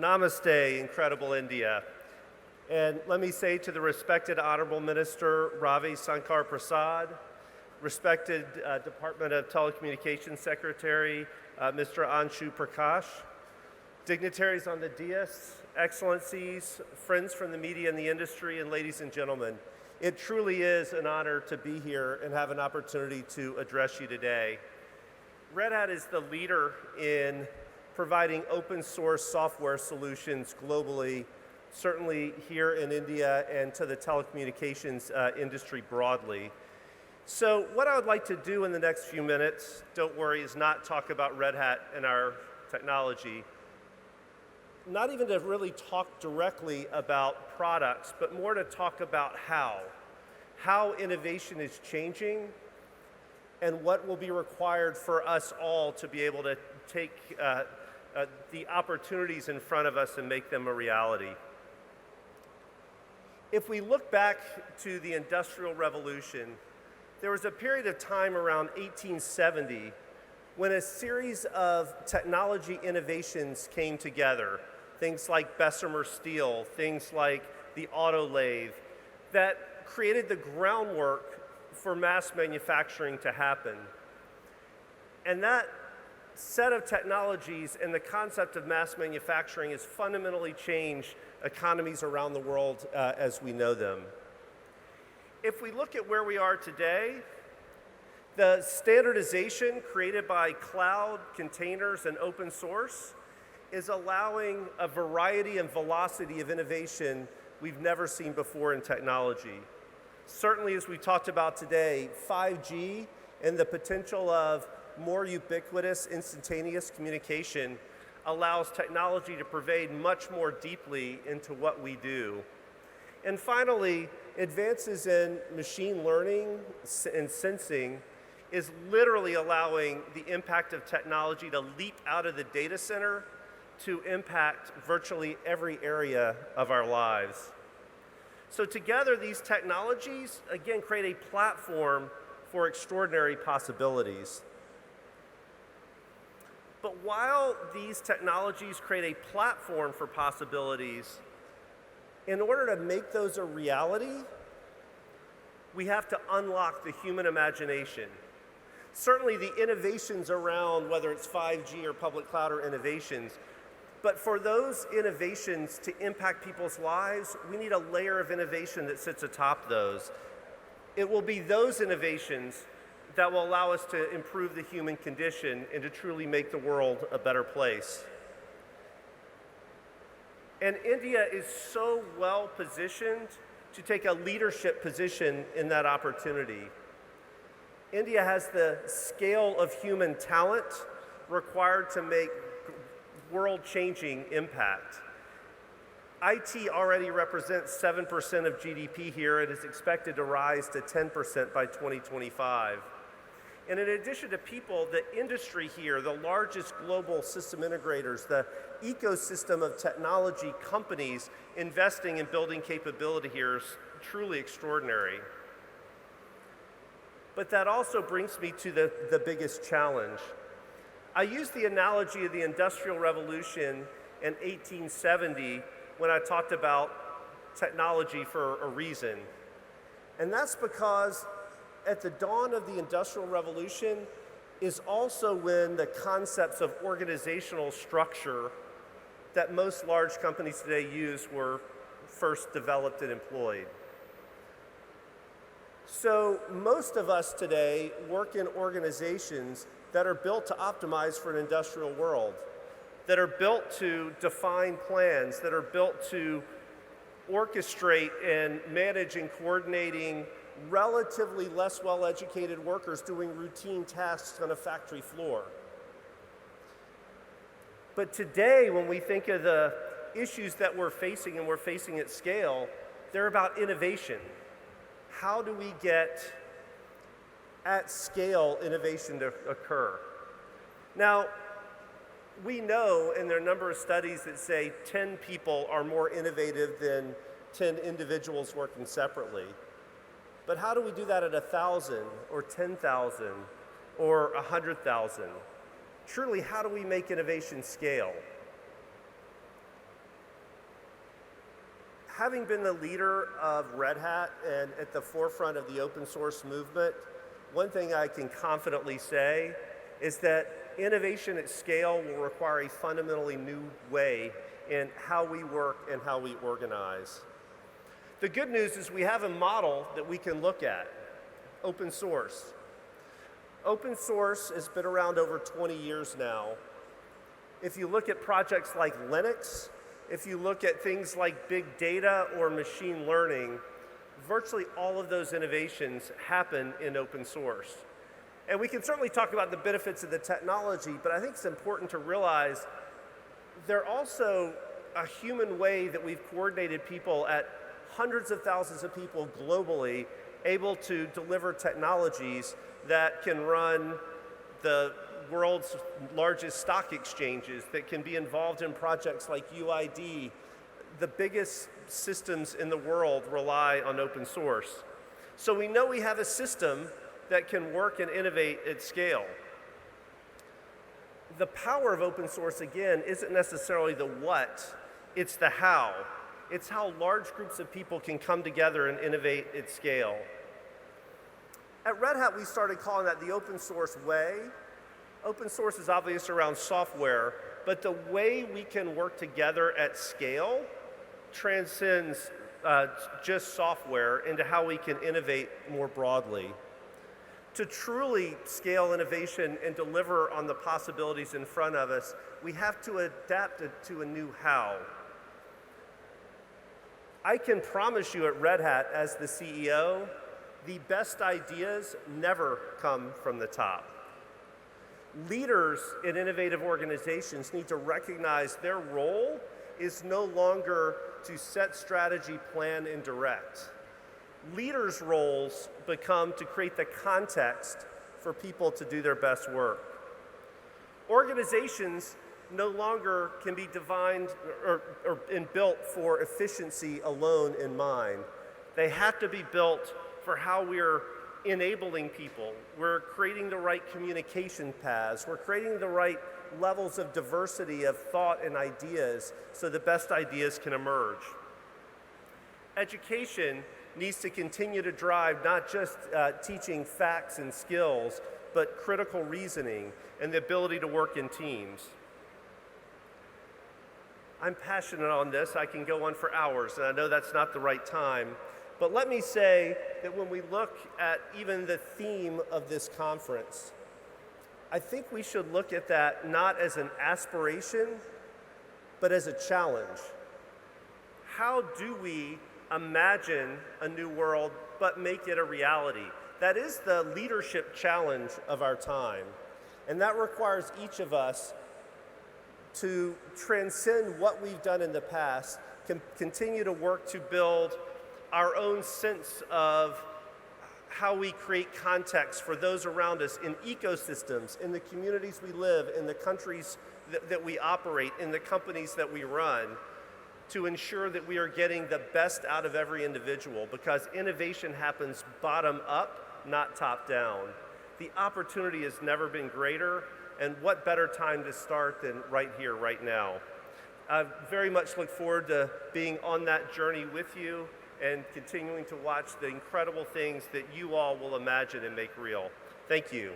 Namaste, incredible India. And let me say to the respected Honorable Minister Ravi Shankar Prasad, respected Department of Telecommunications Secretary Mr. Anshu Prakash, dignitaries on the dais, excellencies, friends from the media and the industry, and ladies and gentlemen, it truly is an honor to be here and have an opportunity to address you today. Red Hat is the leader in providing open source software solutions globally, certainly here in India and to the telecommunications industry broadly. So what I would like to do in the next few minutes, don't worry, is not talk about Red Hat and our technology, not even to really talk directly about products, but more to talk about how innovation is changing and what will be required for us all to be able to take the opportunities in front of us and make them a reality. If we look back to the Industrial Revolution, there was a period of time around 1870 when a series of technology innovations came together, things like Bessemer steel, things like the auto lathe, that created the groundwork for mass manufacturing to happen. And that set of technologies and the concept of mass manufacturing has fundamentally changed economies around the world as we know them. If we look at where we are today, the standardization created by cloud, containers, and open source is allowing a variety and velocity of innovation we've never seen before in technology. Certainly, as we talked about today, 5G and the potential of more ubiquitous, instantaneous communication allows technology to pervade much more deeply into what we do. And finally, advances in machine learning and sensing is literally allowing the impact of technology to leap out of the data center to impact virtually every area of our lives. So together, these technologies, again, create a platform for extraordinary possibilities. But while these technologies create a platform for possibilities, in order to make those a reality, we have to unlock the human imagination. Certainly the innovations around, whether it's 5G or public cloud or innovations, but for those innovations to impact people's lives, we need a layer of innovation that sits atop those. It will be those innovations that will allow us to improve the human condition and to truly make the world a better place. And India is so well positioned to take a leadership position in that opportunity. India has the scale of human talent required to make world-changing impact. IT already represents 7% of GDP here and is expected to rise to 10% by 2025. And in addition to people, the industry here, the largest global system integrators, the ecosystem of technology companies investing in building capability here is truly extraordinary. But that also brings me to the biggest challenge. I use the analogy of the Industrial Revolution in 1870 when I talked about technology for a reason. And that's because at the dawn of the Industrial Revolution is also when the concepts of organizational structure that most large companies today use were first developed and employed. So most of us today work in organizations that are built to optimize for an industrial world, that are built to define plans, that are built to orchestrate and manage and coordinating relatively less well-educated workers doing routine tasks on a factory floor. But today, when we think of the issues that we're facing and we're facing at scale, they're about innovation. How do we get at scale innovation to occur? Now, we know, and there are a number of studies that say 10 people are more innovative than 10 individuals working separately. But how do we do that at 1,000 or 10,000 or 100,000? Truly, how do we make innovation scale? Having been the leader of Red Hat and at the forefront of the open source movement, one thing I can confidently say is that innovation at scale will require a fundamentally new way in how we work and how we organize. The good news is we have a model that we can look at, open source. Open source has been around over 20 years now. If you look at projects like Linux, if you look at things like big data or machine learning, virtually all of those innovations happen in open source. And we can certainly talk about the benefits of the technology, but I think it's important to realize they're also a human way that we've coordinated people at hundreds of thousands of people globally able to deliver technologies that can run the world's largest stock exchanges, that can be involved in projects like UID. The biggest systems in the world rely on open source. So we know we have a system that can work and innovate at scale. The power of open source, again, isn't necessarily the what, it's the how. It's how large groups of people can come together and innovate at scale. At Red Hat, we started calling that the open source way. Open source is obvious around software, but the way we can work together at scale transcends just software into how we can innovate more broadly. To truly scale innovation and deliver on the possibilities in front of us, we have to adapt it to a new how. I can promise you at Red Hat, as the CEO, the best ideas never come from the top. Leaders in innovative organizations need to recognize their role is no longer to set strategy, plan, and direct. Leaders' roles become to create the context for people to do their best work. Organizations no longer can be defined and built for efficiency alone in mind. They have to be built for how we're enabling people. We're creating the right communication paths. We're creating the right levels of diversity of thought and ideas so the best ideas can emerge. Education needs to continue to drive not just teaching facts and skills, but critical reasoning and the ability to work in teams. I'm passionate on this. I can go on for hours, and I know that's not the right time. But let me say that when we look at even the theme of this conference, I think we should look at that not as an aspiration, but as a challenge. How do we imagine a new world, but make it a reality? That is the leadership challenge of our time. And that requires each of us to transcend what we've done in the past, continue to work to build our own sense of how we create context for those around us in ecosystems, in the communities we live, in the countries that we operate, in the companies that we run, to ensure that we are getting the best out of every individual, because innovation happens bottom up, not top down. The opportunity has never been greater, and what better time to start than right here, right now. I very much look forward to being on that journey with you and continuing to watch the incredible things that you all will imagine and make real. Thank you.